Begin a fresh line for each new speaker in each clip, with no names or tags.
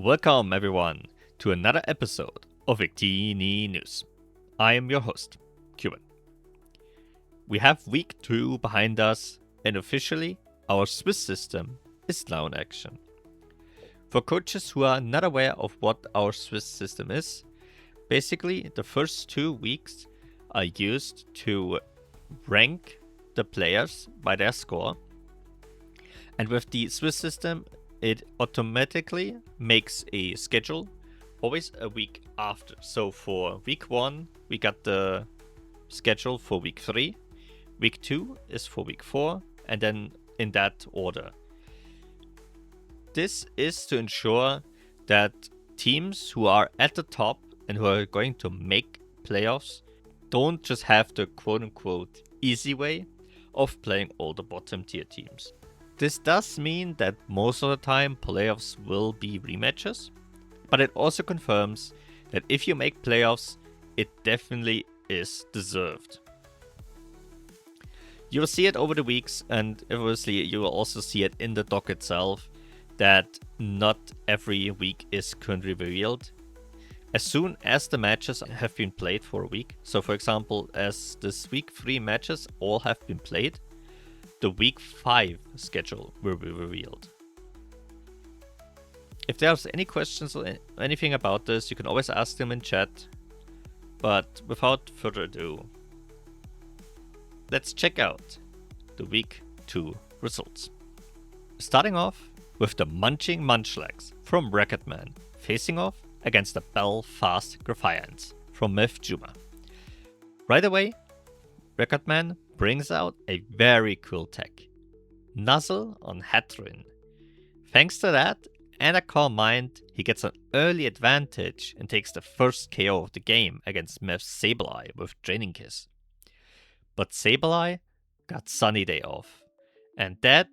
Welcome, everyone, to another episode of Victini News. I am your host, Cuban. We have week 2 behind us, and officially, our Swiss system is now in action. For coaches who are not aware of what our Swiss system is, basically the first 2 weeks are used to rank the players by their score. And with the Swiss system, it automatically makes a schedule always a week after. So for week 1, we got the schedule for week 3. Week 2 is for week 4, and then in that order. This is to ensure that teams who are at the top and who are going to make playoffs don't just have the quote-unquote easy way of playing all the bottom tier teams. This does mean that most of the time playoffs will be rematches, but it also confirms that if you make playoffs, it definitely is deserved. You will see it over the weeks, and obviously you will also see it in the doc itself, that not every week is currently revealed. As soon as the matches have been played for a week, so for example, as this week 3 matches all have been played, the week 5 schedule will be revealed. If there's any questions or anything about this, you can always ask them in chat. But without further ado, let's check out the week 2 results. Starting off with the Munching Munchlags from Rocketman facing off against the Belfast Graffians from Myth Juma. Right away, Rocketman brings out a very cool tech, Nuzzle on Hatrin. Thanks to that and a calm mind, he gets an early advantage and takes the first KO of the game against Myth's Sableye with Draining Kiss. But Sableye got Sunny Day off, and that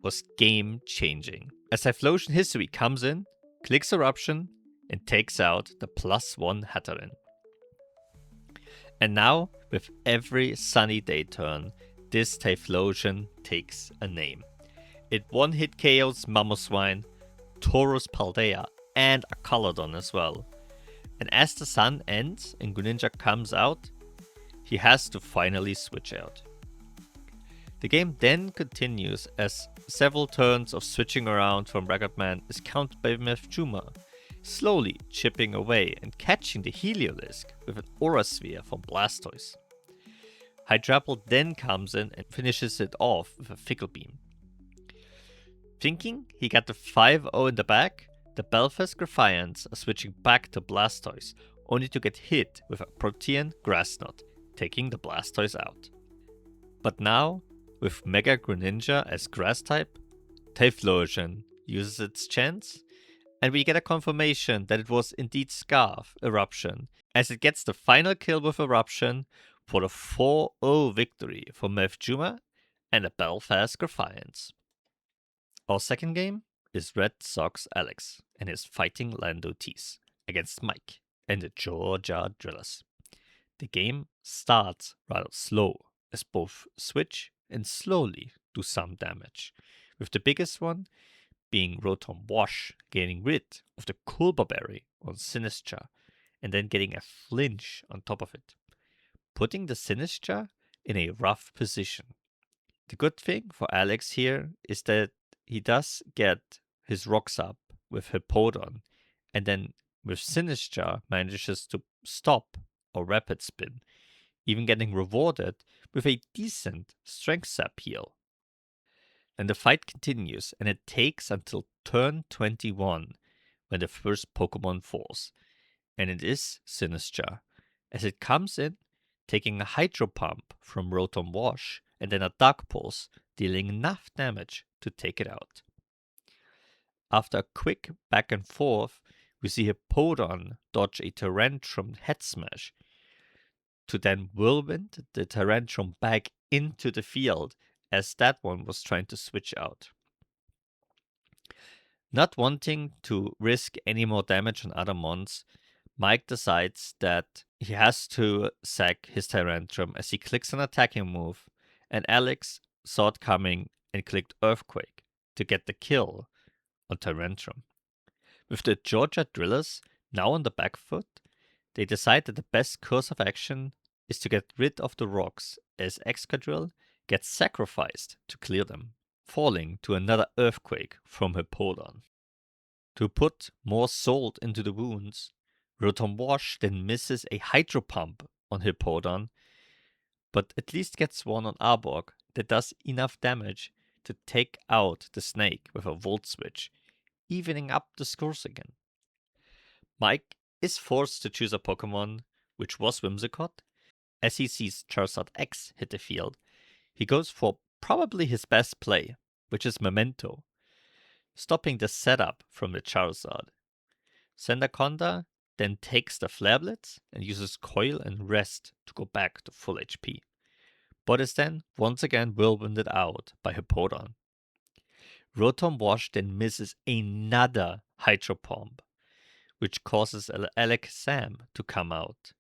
was game changing. As Typhlosion History comes in, clicks Eruption, and takes out the +1 Hatterin. And now, with every Sunny Day turn, this Typhlosion takes a name. It one-hit KOs Mamoswine, Taurus Paldea, and a Caladon as well. And as the sun ends and Greninja comes out, he has to finally switch out. The game then continues as several turns of switching around from Rocketman is countered by Myth Juma, slowly chipping away and catching the Heliolisk with an Aura Sphere from Blastoise. Hydrapple then comes in and finishes it off with a Fickle Beam. Thinking he got the 5-0 in the back, the Belfast Graffians are switching back to Blastoise, only to get hit with a Protean Grass Knot, taking the Blastoise out. But now, with Mega Greninja as Grass type, Typhlosion uses its chance, and we get a confirmation that it was indeed Scarf Eruption, as it gets the final kill with Eruption for the 4-0 victory for Myth Juma and the Belfast Graffians. Our second game is Red Sox Alex and his Fighting Lando Tease against Mike and the Georgia Drillers. The game starts rather slow, as both switch and slowly do some damage, with the biggest one being Rotom Wash getting rid of the Culpa Berry on Sinistcha and then getting a flinch on top of it, putting the Sinistcha in a rough position. The good thing for Alex here is that he does get his rocks up with Hippowdon, and then with Sinistcha manages to stop or rapid spin, even getting rewarded with a decent Strength Sap heal. And the fight continues, and it takes until turn 21 when the first Pokemon falls. And it is Sinistcha, as it comes in, taking a Hydro Pump from Rotom Wash, and then a Dark Pulse, dealing enough damage to take it out. After a quick back and forth, we see Hippowdon dodge a Tyrantrum Head Smash, to then whirlwind the Tyrantrum back into the field, as that one was trying to switch out. Not wanting to risk any more damage on other mons, Mike decides that he has to sack his Tyrantrum as he clicks an attacking move, and Alex saw it coming and clicked Earthquake to get the kill on Tyrantrum. With the Georgia Drillers now on the back foot, they decide that the best course of action is to get rid of the rocks as Excadrill gets sacrificed to clear them, falling to another earthquake from Hippodon. To put more salt into the wounds, Rotom Wash then misses a Hydro Pump on Hippodon, but at least gets one on Arbok that does enough damage to take out the snake with a Volt Switch, evening up the scores again. Mike is forced to choose a Pokemon, which was Whimsicott. As he sees Charizard X hit the field, he goes for probably his best play, which is Memento, stopping the setup from the Charizard. Sandaconda then takes the Flare Blitz and uses Coil and Rest to go back to full HP, but is then once again whirlwinded out by Hippodon. Rotom Wash then misses another Hydro Pump, which causes Alakazam to come out.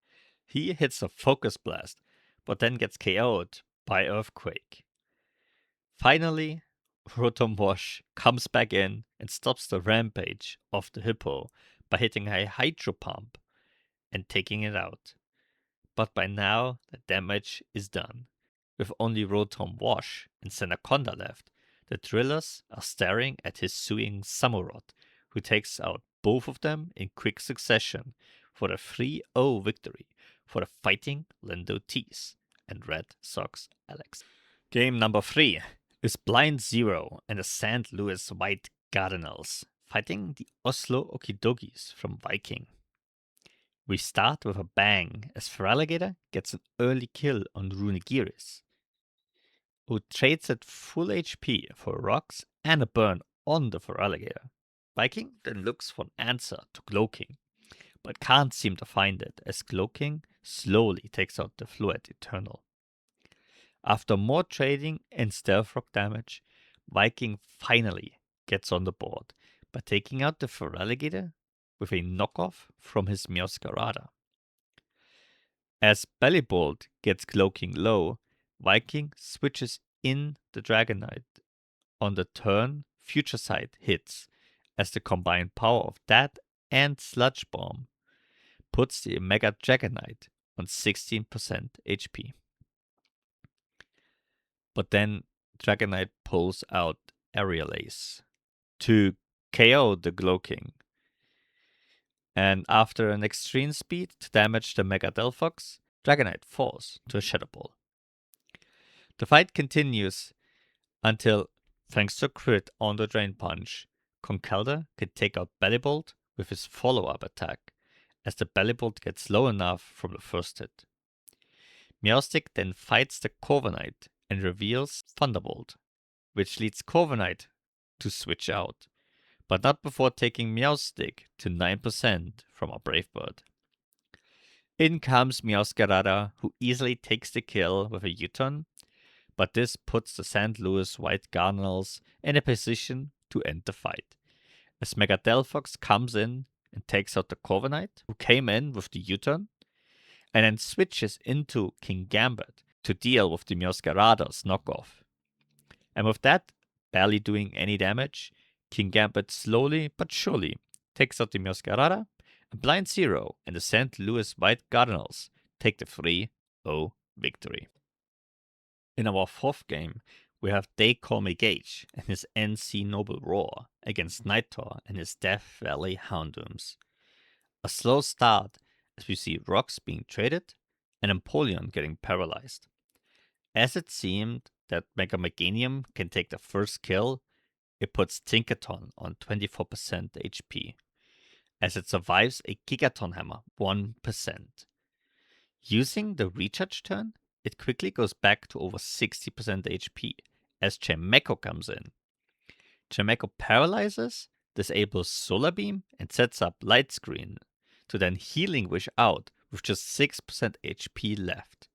He hits a Focus Blast, but then gets KO'd by Earthquake. Finally, Rotom Wash comes back in and stops the rampage of the Hippo by hitting a Hydro Pump and taking it out. But by now, the damage is done. With only Rotom Wash and Sandaconda left, the Drillers are staring at his suing Samurott, who takes out both of them in quick succession for the 3-0 victory for the Fighting Lindo Tees and Red Sox Alex. Game number 3 is Blind Zero and the St. Louis White Cardinals fighting the Oslo Okidogis from Viking. We start with a bang as Feraligatr gets an early kill on Runigiris, who trades at full HP for rocks and a burn on the Feraligatr. Viking then looks for an answer to Cloaking, but can't seem to find it as Cloaking slowly takes out the Fluid Eternal. After more trading and Stealth Rock damage, Viking finally gets on the board by taking out the Feraligatr with a knockoff from his Meowscarada. As Bellibolt gets Cloaking low, Viking switches in the Dragonite. On the turn, Future Sight hits, as the combined power of that and Sludge Bomb puts the Mega Dragonite on 16% HP. But then Dragonite pulls out Aerial Ace to KO the Cloaking. And after an extreme speed to damage the Mega Delphox, Dragonite falls to a Shadow Ball. The fight continues until, thanks to a crit on the Drain Punch, Conkeldurr can take out Bellibolt with his follow-up attack, as the Bellibolt gets low enough from the first hit. Meowstic then fights the Corviknight and reveals Thunderbolt, which leads Corviknight to switch out, but not before taking Meowstic to 9% from our Brave Bird. In comes Meowscarada, who easily takes the kill with a U-turn, but this puts the St. Louis White Cardinals in a position to end the fight, as Mega Delphox comes in and takes out the Corviknight, who came in with the U-turn, and then switches into King Gambit to deal with the Meowscarada's knockoff. And with that barely doing any damage, King Gambit slowly but surely takes out the Meowscarada, and Blind Zero and the St. Louis White Cardinals take the 3-0 victory. In our fourth game, we have They Call Me Gage and his NC Noble Roar against Nightor and his Death Valley Houndooms. A slow start as we see rocks being traded and Empoleon getting paralyzed. As it seemed that Mega Meganium can take the first kill, it puts Tinkaton on 24% HP, as it survives a Gigaton Hammer 1%. Using the recharge turn, it quickly goes back to over 60% HP as Chimecho comes in. Chimecho paralyzes, disables Solar Beam, and sets up Light Screen to then Healing Wish out with just 6% HP left.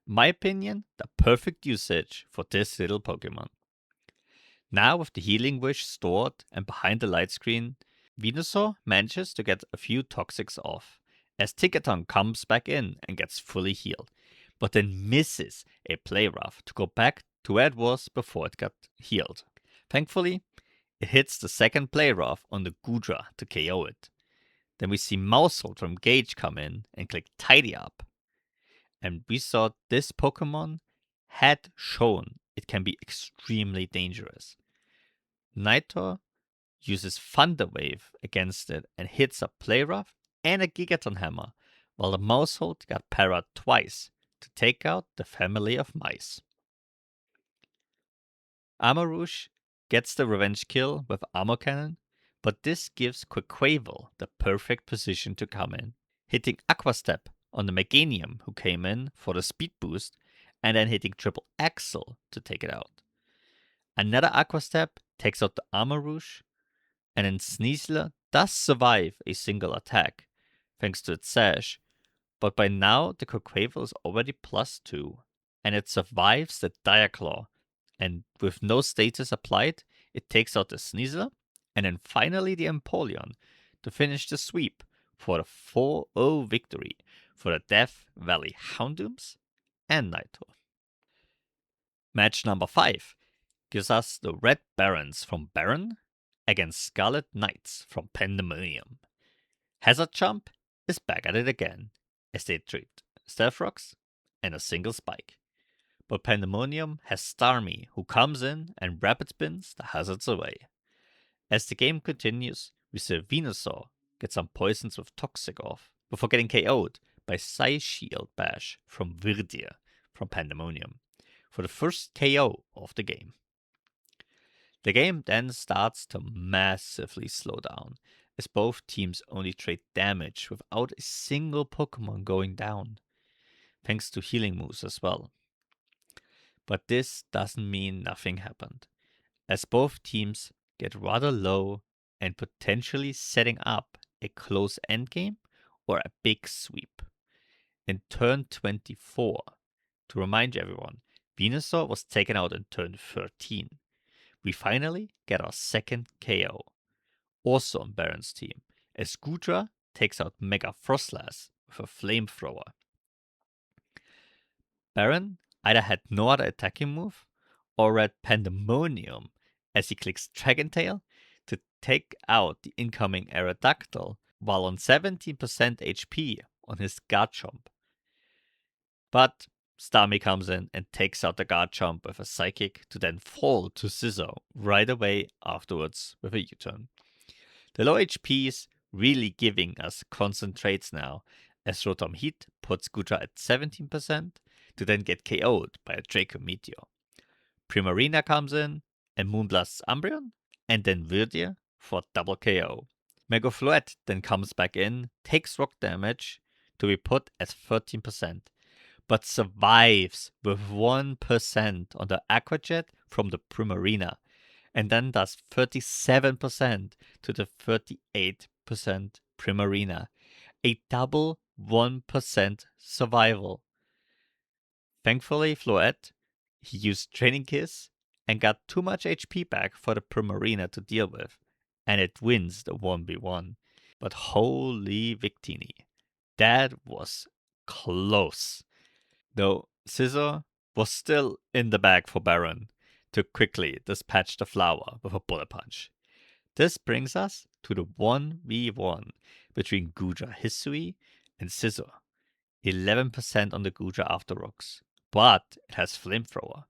In my opinion, the perfect usage for this little Pokemon. Now with the Healing Wish stored and behind the Light Screen, Venusaur manages to get a few Toxics off, as Tinkaton comes back in and gets fully healed, but then misses a Play Rough to go back to where it was before it got healed. Thankfully, It hits the second play rough on the Gudra to KO it. Then we see Mousehold from Gage come in and click Tidy Up. And we saw this Pokemon had shown it can be extremely dangerous. Nitor uses Thunder Wave against it and hits a Play Rough and a Gigaton Hammer, while the Mousehold got parried twice to take out the family of mice. Armarouge gets the revenge kill with Armor Cannon, but this gives Quaquaval the perfect position to come in, hitting Aqua Step on the Meganium who came in for the speed boost, and then hitting Triple Axle to take it out. Another Aqua Step takes out the Armarouge, and then Sneasler does survive a single attack, thanks to its Sash, but by now the Quaquaval is already +2, and it survives the Dire Claw, and with no status applied, it takes out the Sneasler, and then finally the Empoleon to finish the sweep for the 4-0 victory for the Death Valley Houndooms and Nitor. Match number 5 gives us the Red Barons from Baron against Scarlet Knights from Pandemonium. Hazard Jump is back at it again, as they treat Stealth Rocks and a single spike. But Pandemonium has Starmie, who comes in and rapid spins the hazards away. As the game continues, we see Venusaur get some poisons with Toxic off, before getting KO'd by Psyshield Bash from Virdir from Pandemonium, for the first KO of the game. The game then starts to massively slow down, as both teams only trade damage without a single Pokemon going down, thanks to healing moves as well. But this doesn't mean nothing happened, as both teams get rather low and potentially setting up a close endgame or a big sweep. In turn 24, to remind everyone, Venusaur was taken out in turn 13. We finally get our second KO, also on Baron's team, as Gudra takes out Mega Frostlass with a flamethrower. Baron either had no other attacking move or read Pandemonium as he clicks Dragon Tail to take out the incoming Aerodactyl while on 17% HP on his Garchomp. But Starmie comes in and takes out the Garchomp with a Psychic to then fall to Scizor right away afterwards with a U-turn. The low HPs really giving us concentrates now, as Rotom Heat puts Gudra at 17% to then get KO'd by a Draco Meteor. Primarina comes in and Moonblasts Umbreon, and then Virdir for double KO. Megafluet then comes back in, takes rock damage to be put at 13%, but survives with 1% on the Aqua Jet from the Primarina, and then does 37% to the 38% Primarina. A double 1% survival. Thankfully, Floette, he used Training Kiss and got too much HP back for the Primarina to deal with, and it wins the 1v1. But holy Victini, that was close. Though Scizor was still in the bag for Baron to quickly dispatch the flower with a bullet punch. This brings us to the 1v1 between Gudra Hisui and Scizor. 11% on the Gudra after rocks, but it has Flamethrower.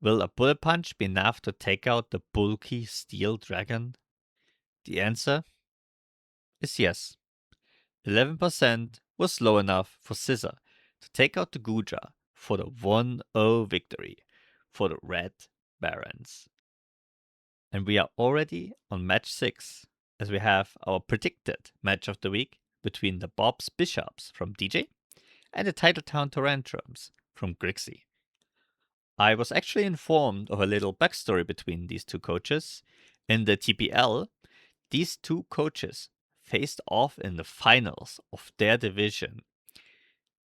Will a bullet punch be enough to take out the bulky steel dragon? The answer is yes. 11% was low enough for Scizor to take out the Gudra for the 1-0 victory for the Red Barons. And we are already on match 6, as we have our predicted match of the week between the Bob's Bishops from DJ and the Titletown Tarantrums from Grixie. I was actually informed of a little backstory between these two coaches. In the TPL, these two coaches faced off in the finals of their division,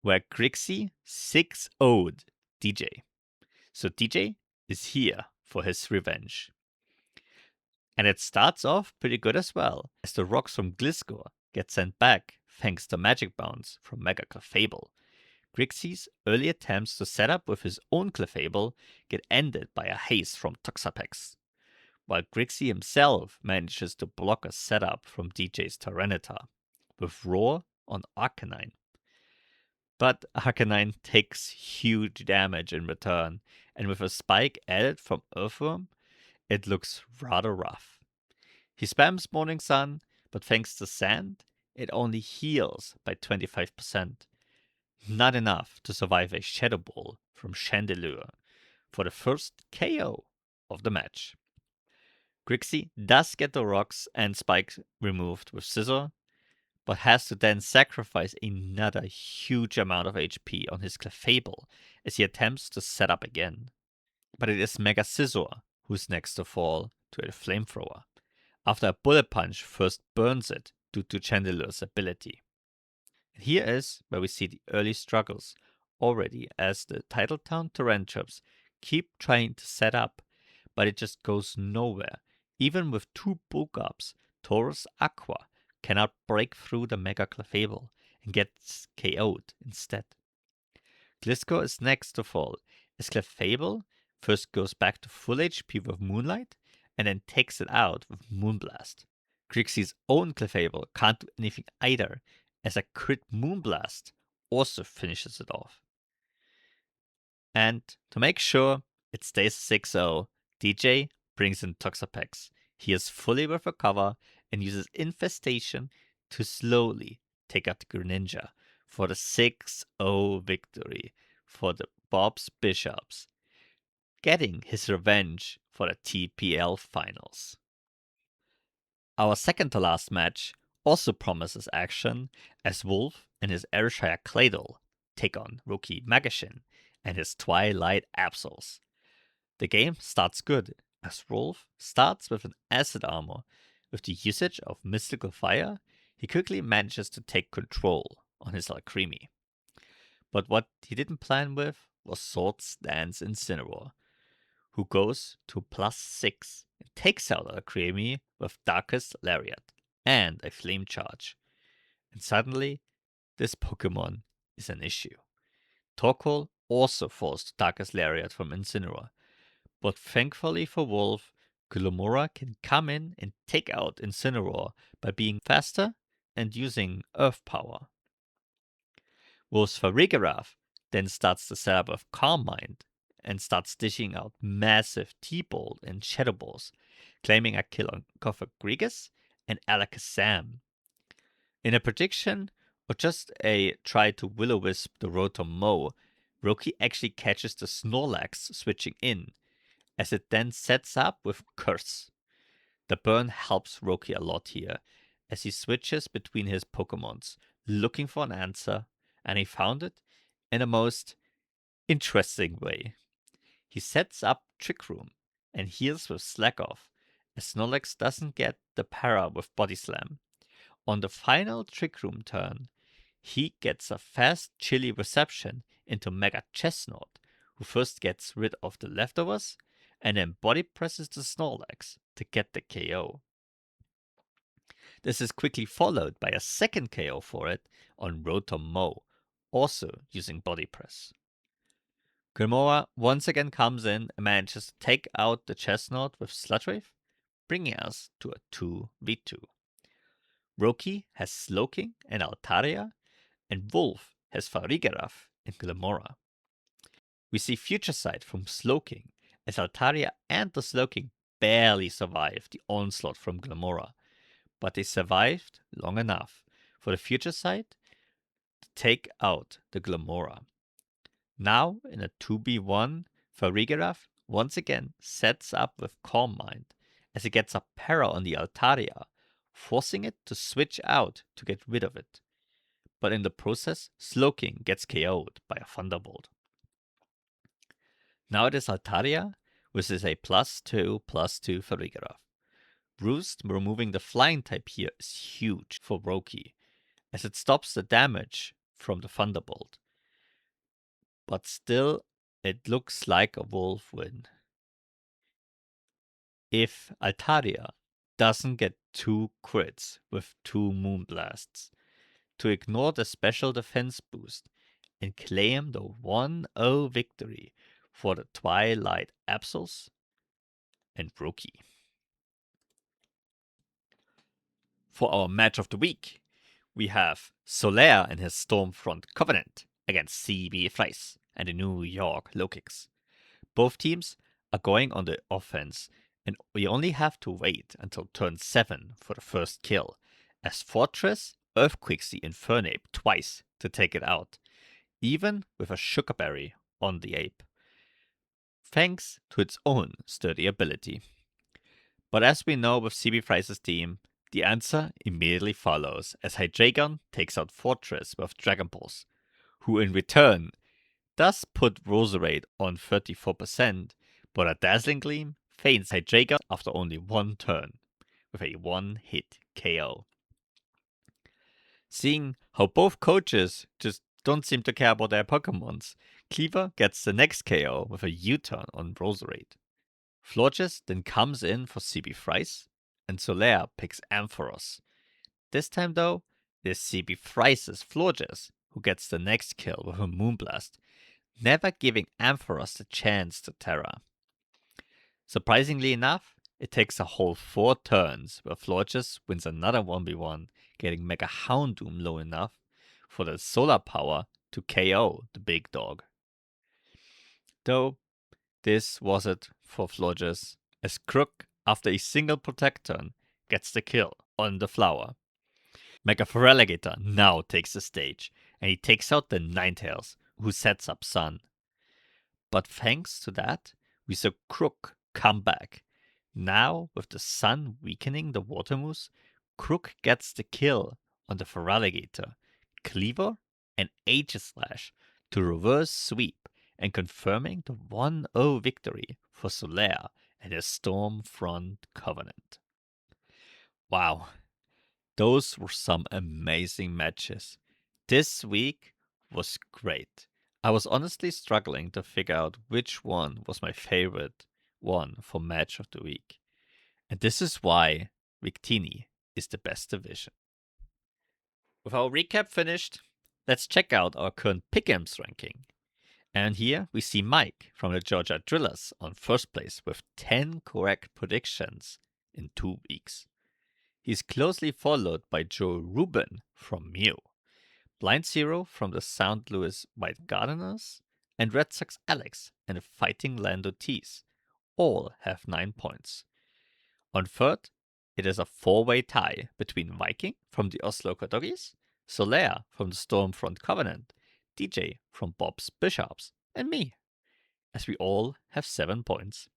where Grixie 6-0'd DJ. So DJ is here for his revenge. And it starts off pretty good as well, as the rocks from Gliscor get sent back thanks to Magic Bounce from Mega Clefable. Grixie's early attempts to set up with his own Clefable get ended by a haste from Toxapex. while Grixie himself manages to block a setup from DJ's Tyranitar, with Roar on Arcanine. But Arcanine takes huge damage in return, and with a spike added from Earthworm, it looks rather rough. He spams Morning Sun, but thanks to Sand, it only heals by 25%. Not enough to survive a Shadow Ball from Chandelure for the first KO of the match. Grixie does get the rocks and spikes removed with Scizor, but has to then sacrifice another huge amount of HP on his Clefable as he attempts to set up again. But it is Mega Scizor who's next to fall to a Flamethrower, after a Bullet Punch first burns it due to Chandelure's ability. And here is where we see the early struggles already, as the Titletown Tarantups keep trying to set up, but it just goes nowhere. Even with 2 bulk ups, Taurus Aqua cannot break through the Mega Clefable and gets KO'd instead. Gliscor is next to fall, as Clefable first goes back to full HP with Moonlight and then takes it out with Moonblast. Grixie's own Clefable can't do anything either, as a crit Moonblast also finishes it off. And to make sure it stays 6-0, DJ brings in Toxapex. He is fully with recover and uses Infestation to slowly take out the Greninja for the 6-0 victory for the Bob's Bishops, getting his revenge for the TPL finals. Our second to last match also promises action, as Wolf and his Ayrshire Claydol take on rookie Magashin and his Twilight Absols. The game starts good, as Wolf starts with an Acid Armor. With the usage of Mystical Fire, he quickly manages to take control on his Alcremie. But what he didn't plan with was Swords Dance Incineroar, who goes to +6 and takes out Alcremie with Darkest Lariat and a Flame Charge. And suddenly, this Pokemon is an issue. Torkoal also falls to Darkest Lariat from Incineroar, but thankfully for Wolf, Gulomora can come in and take out Incineroar by being faster and using Earth Power. Wolf's Farigiraf then starts the setup of Calm Mind and starts dishing out massive T-Bolt and Shadow Balls, claiming a kill on Cofagrigus and Alakazam. In a prediction, or just a try to Will-O-Wisp the Rotom Mow, Roki actually catches the Snorlax switching in, as it then sets up with Curse. The burn helps Roki a lot here, as he switches between his Pokemons, looking for an answer, and he found it in a most interesting way. He sets up Trick Room and heals with Slack Off, as Snorlax doesn't get the para with Body Slam. On the final Trick Room turn, he gets a fast chilly reception into Mega Chestnut, who first gets rid of the leftovers and then body presses the Snorlax to get the KO. This is quickly followed by a second KO for it on Rotom Mow, also using body press. Grimora once again comes in and manages to take out the Chestnut with Sludge Wave, bringing us to a 2v2. Roki has Slowking and Altaria, and Wolf has Farigiraf and Glimora. We see Future Sight from Slowking, as Altaria and the Slowking barely survived the onslaught from Glimora, but they survived long enough for the Future Sight to take out the Glimora. Now, in a 2v1, Farigiraf once again sets up with Calm Mind, as he gets a para on the Altaria, forcing it to switch out to get rid of it. But in the process, Slowking gets KO'd by a Thunderbolt. Now it is Altaria, which is a +2/+2 Farigiraf. Roost removing the Flying type here is huge for Roki, as it stops the damage from the Thunderbolt. But still, it looks like a Wolf win. If Altaria doesn't get 2 crits with 2 Moonblasts to ignore the special defense boost and claim the 1-0 victory for the Twilight Absols and Roki. For our match of the week, we have Solaire and his Stormfront Covenant against CB Freiss and the New York Low Kicks. Both teams are going on the offense, and we only have to wait until turn 7 for the first kill, as Fortress earthquakes the Infernape twice to take it out, even with a Sugarberry on the ape, thanks to its own sturdy ability. But as we know with CB Freiss' team, the answer immediately follows as Hydreigon takes out Fortress with Dragon Pulse, who in return does put Roserade on 34%, but a Dazzling Gleam feints Hydreigon after only one turn, with a one-hit KO. Seeing how both coaches just don't seem to care about their Pokemons, Cleaver gets the next KO with a U-turn on Roserade. Florges then comes in for CB Freiss, and Solaire picks Ampharos. This time though, it is CB Freiss' Florges who gets the next kill with a Moonblast, never giving Ampharos the chance to Terra. Surprisingly enough, it takes a whole 4 turns where Florges wins another 1v1, getting Mega Houndoom low enough for the solar power to KO the big dog. Though, this was it for Florges, as Crook, after a single Protect turn, gets the kill on the flower. Mega Feraligatr now takes the stage, and he takes out the Ninetales, who sets up Sun. But thanks to that, we saw Crook come back. Now, with the Sun weakening the Water Moose, Crook gets the kill on the Feraligatr, Cleaver, and Aegislash to reverse sweep and confirming the 1-0 victory for Solaire and his Stormfront Covenant. Wow, those were some amazing matches. This week was great. I was honestly struggling to figure out which one was my favorite one for match of the week. And this is why Victini is the best division. With our recap finished, let's check out our current Pick'ems ranking. And here we see Mike from the Georgia Drillers on first place with 10 correct predictions in 2 weeks. He's closely followed by Joe Rubin from Mew, Blind Zero from the St. Louis White Gardeners, and Red Sox Alex and the Fighting Lando Tees. All have 9 points. On third, it is a 4-way tie between Viking from the Oslo Doggies, Solaire from the Stormfront Covenant, DJ from Bob's Bishops, and me, as we all have 7 points.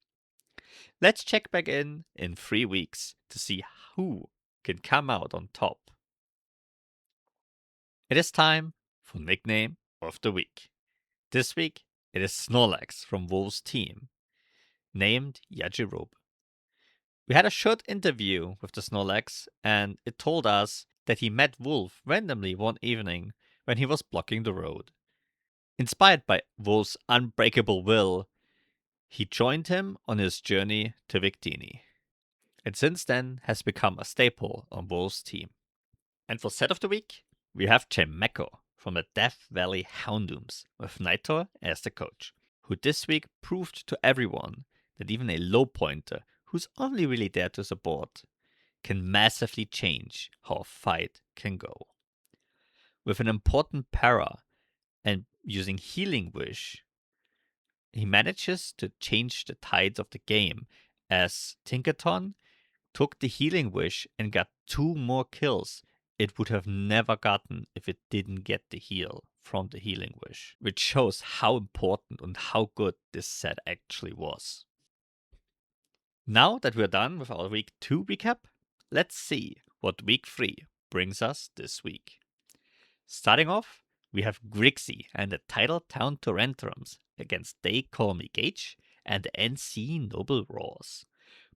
Let's check back in 3 weeks to see who can come out on top. It is time for Nickname of the Week. This week, it is Snorlax from Wolf's team, named Yajirobe. We had a short interview with the Snorlax, and it told us that he met Wolf randomly one evening when he was blocking the road. Inspired by Wolf's unbreakable will, he joined him on his journey to Victini, and since then has become a staple on Wolf's team. And for Set of the Week, we have Chimecho from the Death Valley Houndooms with Nitor as the coach, who this week proved to everyone that even a low pointer who's only really there to support can massively change how a fight can go. With an important para and using Healing Wish, he manages to change the tides of the game as Tinkaton took the Healing Wish and got 2 more kills it would have never gotten if it didn't get the heal from the Healing Wish, which shows how important and how good this set actually was. Now that we're done with our week 2 recap, let's see what week 3 brings us this week. Starting off, we have Grixie and the Titletown Taranturums against They Call Me Gage and the NC Noble Roars.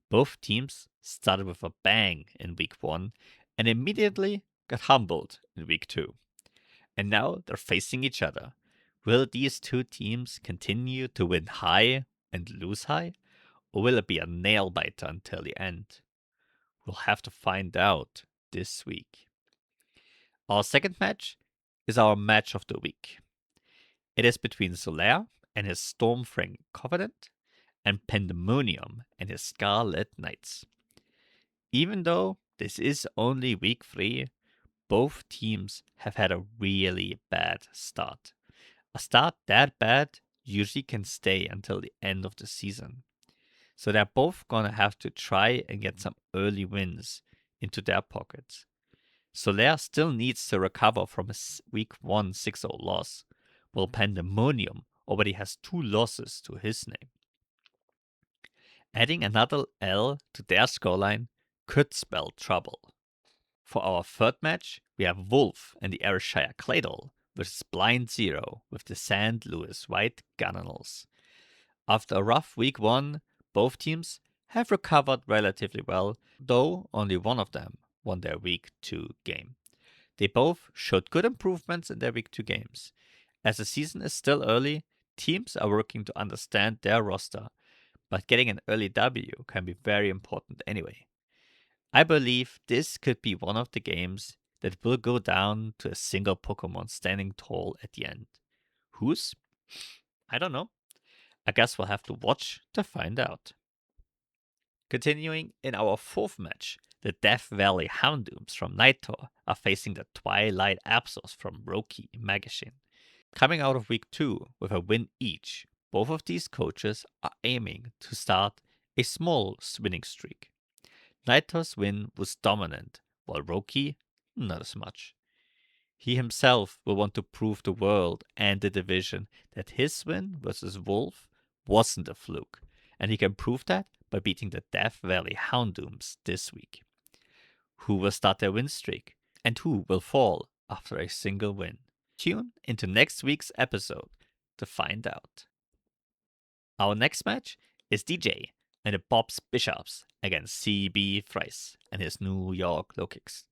Both teams started with a bang in week 1 and immediately got humbled in week 2. And now they're facing each other. Will these 2 teams continue to win high and lose high? Or will it be a nail biter until the end? We'll have to find out this week. Our second match is our match of the week. It is between Solaire and his Stormfront Covenant and Pandemonium and his Scarlet Knights. Even though this is only week 3, both teams have had a really bad start. A start that bad usually can stay until the end of the season. So they're both gonna have to try and get some early wins into their pockets. Soler still needs to recover from a week 1 6-0 loss, while Pandemonium already has 2 losses to his name. Adding another L to their scoreline could spell trouble. For our third match, we have Wolf and the Ayrshire Cladle versus Blind Zero with the St. Louis White Gunnels. After a rough week 1, both teams have recovered relatively well, though only one of them won their week 2 game. They both showed good improvements in their week 2 games. As the season is still early, teams are working to understand their roster, but getting an early W can be very important anyway. I believe this could be one of the games that will go down to a single Pokemon standing tall at the end. Whose? I don't know. I guess we'll have to watch to find out. Continuing in our fourth match, the Death Valley Houndooms from Naito are facing the Twilight Absos from Roki Magazine. Coming out of week 2 with a win each, both of these coaches are aiming to start a small winning streak. Naito's win was dominant, while Roki, not as much. He himself will want to prove the world and the division that his win versus Wolf wasn't a fluke, and he can prove that by beating the Death Valley Houndooms this week. Who will start their win streak, and who will fall after a single win? Tune into next week's episode to find out. Our next match is DJ and the Bob's Bishops against CB Thrice and his New York Low Kicks.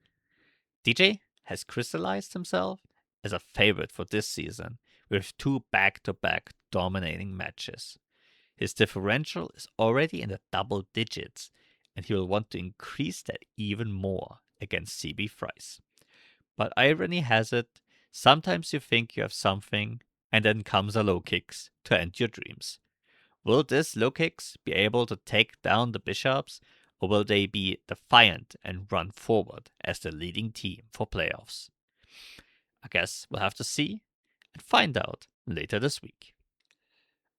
DJ has crystallized himself as a favorite for this season with 2 back-to-back dominating matches. His differential is already in the double digits, and he will want to increase that even more against CB Thrice. But irony has it, sometimes you think you have something, and then comes a low kicks to end your dreams. Will this low kicks be able to take down the Bishops, or will they be defiant and run forward as the leading team for playoffs? I guess we'll have to see and find out later this week.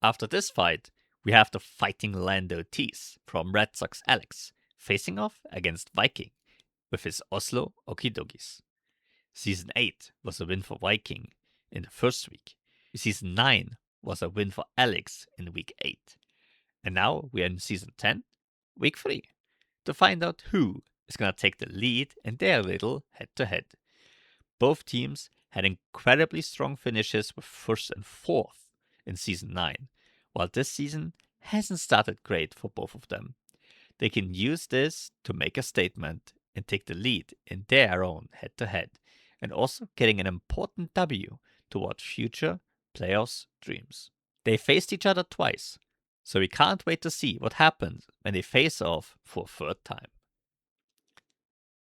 After this fight, we have the Fighting Lando Tees from Red Sox Alex facing off against Viking with his Oslo Okidogis. Season 8 was a win for Viking in the first week. Season 9 was a win for Alex in week 8. And now we are in Season 10, week 3, to find out who is going to take the lead in their little head-to-head. Both teams had incredibly strong finishes with 1st and 4th in Season 9, while this season hasn't started great for both of them. They can use this to make a statement and take the lead in their own head-to-head, and also getting an important W toward future playoffs dreams. They faced each other twice, so we can't wait to see what happens when they face off for a 3rd time.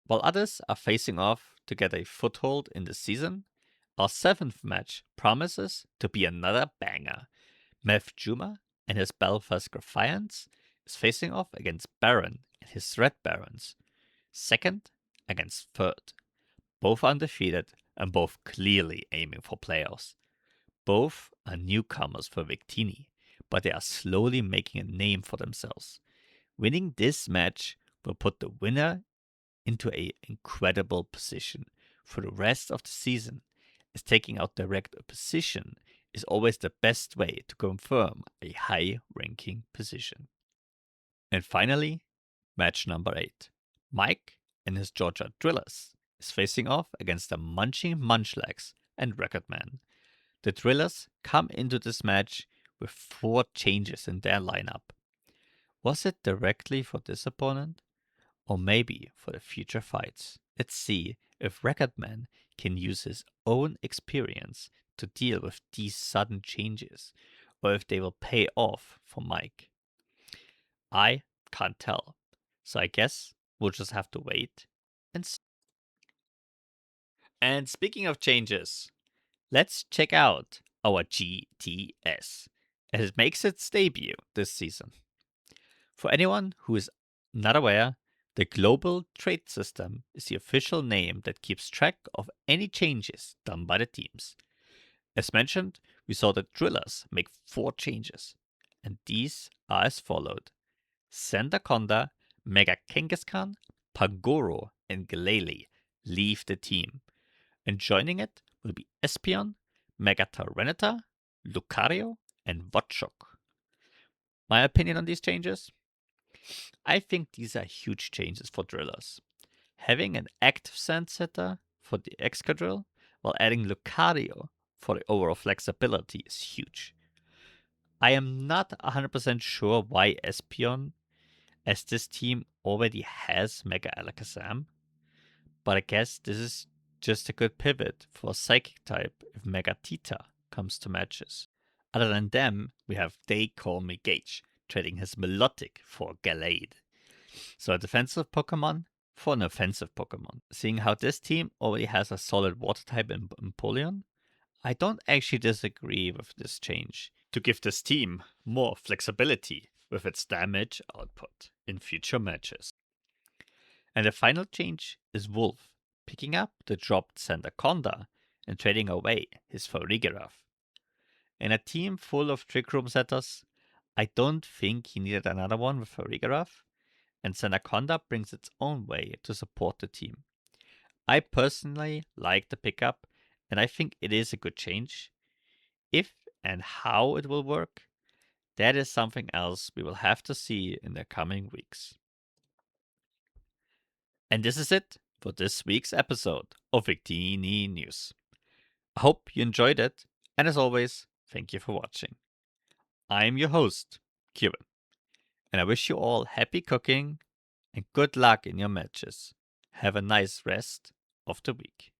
While others are facing off to get a foothold in the season, our 7th match promises to be another banger. Meth Juma and his Belfast Graffians is facing off against Baron and his Red Barons, 2nd against 3rd. Both undefeated and both clearly aiming for playoffs. Both are newcomers for Victini, but they are slowly making a name for themselves. Winning this match will put the winner into an incredible position for the rest of the season, as taking out direct opposition is always the best way to confirm a high-ranking position. And finally, match number 8. Mike and his Georgia Drillers is facing off against the Munching Munchlags and Recordman. The Drillers come into this match with 4 changes in their lineup. Was it directly for this opponent? Or maybe for the future fights? Let's see if Recordman can use his own experience to deal with these sudden changes, or if they will pay off for Mike. I can't tell, so I guess we'll just have to wait and see. And speaking of changes, let's check out our GTS as it makes its debut this season. For anyone who is not aware, The global trade system is the official name that keeps track of any changes done by the teams. As mentioned, we saw the drillers make 4 changes, and these are as followed. Sandaconda, Mega Kangaskhan, Pagoro, and Glalie leave the team, and joining it will be Espion, Megatarenata, Lucario, and Votchok. My opinion on these changes? I think these are huge changes for drillers. Having an active Sandsetter for the Excadrill while adding Lucario for the overall flexibility is huge. I am not 100% sure why Espion, as this team already has Mega Alakazam, but I guess this is just a good pivot for a Psychic type if Mega Tita comes to matches. Other than them, we have They Call Me Gage, trading his Melodic for Gallade. So a defensive Pokemon for an offensive Pokemon. Seeing how this team already has a solid Water type in Empoleon, I don't actually disagree with this change to give this team more flexibility with its damage output in future matches. And the final change is Wolf, picking up the dropped Sandaconda and trading away his Farigiraf. In a team full of Trick Room setters, I don't think he needed another one with Farigiraf, and Sandaconda brings its own way to support the team. I personally like the pickup, and I think it is a good change. If and how it will work, that is something else we will have to see in the coming weeks. And this is it for this week's episode of Victini News. I hope you enjoyed it, and as always, thank you for watching. I'm your host, Kieran, and I wish you all happy cooking and good luck in your matches. Have a nice rest of the week.